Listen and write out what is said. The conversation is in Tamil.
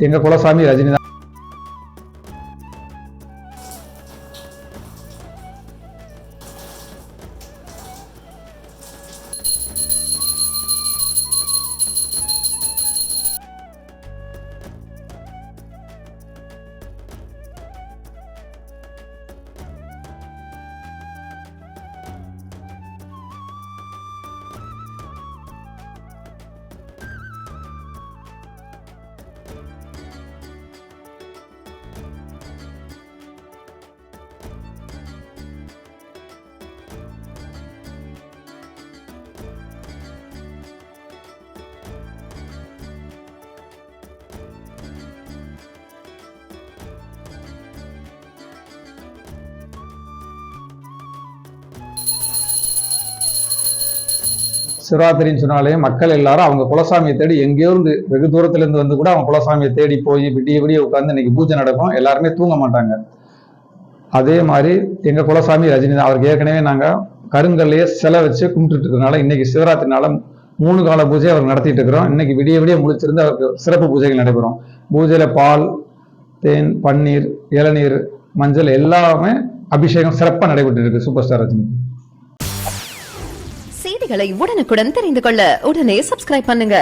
எங்க குலசாமி ரஜினி தான். சிவராத்திரின்னு சொன்னாலே மக்கள் எல்லாரும் அவங்க குலசாமியை தேடி எங்கேயோ இருந்து வெகு தூரத்துல இருந்து வந்து கூட அவங்க குலசாமியை தேடி போய் விடிய விடிய உட்காந்து இன்னைக்கு பூஜை நடக்கும். எல்லாருமே தூங்க மாட்டாங்க. அதே மாதிரி எங்க குலசாமி ரஜினி தான். அவருக்கு ஏற்கனவே நாங்க கருங்கல்லையே சிலை வச்சு கும்பிட்டு இருக்கனால இன்னைக்கு சிவராத்திரினால 3 கால பூஜை அவர் நடத்திட்டு இருக்கிறோம். இன்னைக்கு விடிய விடிய முடிச்சிருந்து அவருக்கு சிறப்பு பூஜைகள் நடைபெறும். பூஜையில பால், தேன், பன்னீர், இளநீர், மஞ்சள் எல்லாமே அபிஷேகம் சிறப்பாக நடைபெற்று இருக்கு சூப்பர் ஸ்டார் ரஜினி. செய்திகளை உடனுக்குடன் தெரிந்து கொள்ள உடனே சப்ஸ்கிரைப் பண்ணுங்க.